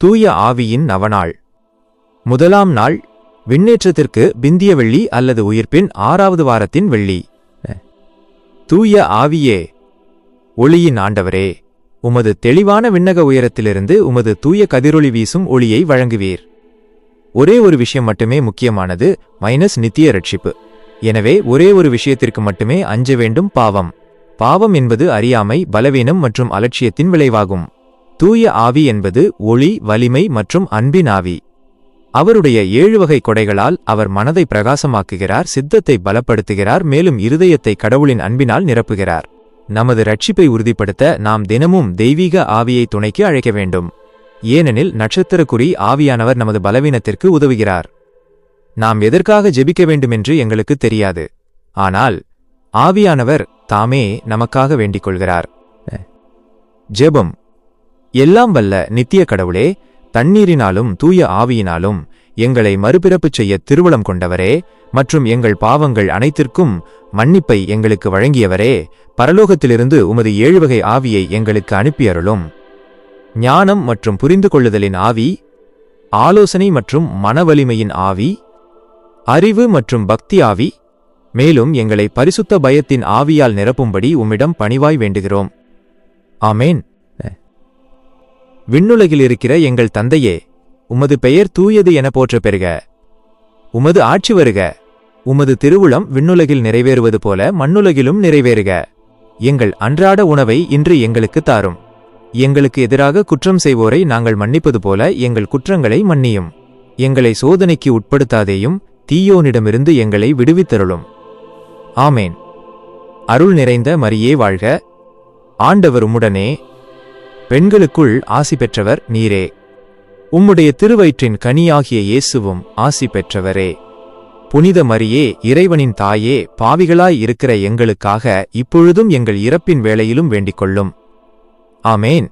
தூய ஆவியின் நவநாள். முதலாம் நாள் விண்ணேற்றத்திற்கு பிந்திய வெள்ளி அல்லது உயிர்ப்பின் 6வது வாரத்தின் வெள்ளி. தூய ஆவியே, ஒளியின் ஆண்டவரே, உமது தெளிவான விண்ணக உயரத்திலிருந்து உமது தூய கதிரொளி வீசும் ஒளியை வழங்குவீர். ஒரே ஒரு விஷயம் மட்டுமே முக்கியமானது, நித்திய ரட்சிப்பு. எனவே ஒரே ஒரு விஷயத்திற்கு மட்டுமே அஞ்ச வேண்டும், பாவம். பாவம் என்பது அறியாமை, பலவீனம் மற்றும் அலட்சியத்தின் விளைவாகும். தூய ஆவி என்பது ஒளி, வலிமை மற்றும் அன்பின் ஆவி. அவருடைய 7 வகை கொடைகளால் அவர் மனதை பிரகாசமாக்குகிறார், சித்தத்தை பலப்படுத்துகிறார், மேலும் இருதயத்தை கடவுளின் அன்பினால் நிரப்புகிறார். நமது ரட்சிப்பை உறுதிப்படுத்த நாம் தினமும் தெய்வீக ஆவியை துணைக்கு அழைக்க வேண்டும். ஏனெனில் நட்சத்திரக்குறி ஆவியானவர் நமது பலவீனத்திற்கு உதவுகிறார். நாம் எதற்காக ஜெபிக்க வேண்டுமென்று எங்களுக்கு தெரியாது, ஆனால் ஆவியானவர் தாமே நமக்காக வேண்டிக் கொள்கிறார். ஜெபம். எல்லாம் வல்ல நித்திய கடவுளே, தண்ணீரினாலும் தூய ஆவியினாலும் எங்களை மறுபிறப்புச் செய்ய திருவுளம் கொண்டவரே மற்றும் எங்கள் பாவங்கள் அனைத்திற்கும் மன்னிப்பை எங்களுக்கு வழங்கியவரே, பரலோகத்திலிருந்து உமது 7 வகை ஆவியை எங்களுக்கு அனுப்பியருளும். ஞானம் மற்றும் புரிந்து கொள்ளுதலின் ஆவி, ஆலோசனை மற்றும் மனவலிமையின் ஆவி, அறிவு மற்றும் பக்தி ஆவி, மேலும் எங்களை பரிசுத்த பயத்தின் ஆவியால் நிரப்பும்படி உம்மிடம் பணிவாய் வேண்டுகிறோம். ஆமேன். விண்ணுலகில் இருக்கிற எங்கள் தந்தையே, உமது பெயர் தூயது என போற்ற பெறுக. உமது ஆட்சி வருக. உமது திருவுளம் விண்ணுலகில் நிறைவேறுவது போல மண்ணுலகிலும் நிறைவேறுக. எங்கள் அன்றாட உணவை இன்று எங்களுக்கு தாரும். எங்களுக்கு எதிராக குற்றம் செய்வோரை நாங்கள் மன்னிப்பது போல எங்கள் குற்றங்களை மன்னியும். எங்களை சோதனைக்கு உட்படுத்தாதேயும், தீயோனிடமிருந்து எங்களை விடுவித்தருளும். ஆமேன். அருள் நிறைந்த மரியே வாழ்க. ஆண்டவர் உம்முடனே, பெண்களுக்குள் ஆசி பெற்றவர் நீரே. உம்முடைய திருவயிற்றின் கனியாகிய இயேசுவும் ஆசி பெற்றவரே. புனித மரியே, இறைவனின் தாயே, பாவிகளாய் இருக்கிற எங்களுக்காக இப்பொழுதும் எங்கள் இறப்பின் வேளையிலும் வேண்டிக்கொள்ளும். ஆமேன்.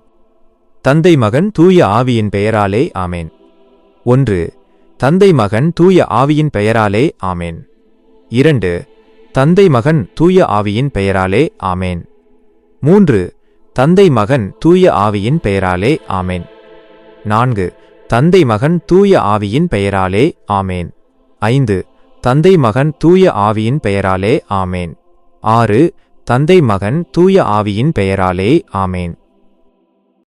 தந்தை மகன் தூய ஆவியின் பெயராலே ஆமேன். 1. தந்தை மகன் தூய ஆவியின் பெயராலே ஆமேன். 2. தந்தை மகன் தூய ஆவியின் பெயராலே ஆமேன். 3. தந்தை மகன் தூய ஆவியின் பெயராலே ஆமேன். 4. தந்தை மகன் தூய ஆவியின் பெயராலே ஆமேன். 5. தந்தை மகன் தூய ஆவியின் பெயராலே ஆமேன். 6. தந்தை மகன் தூய ஆவியின் பெயராலே ஆமேன்.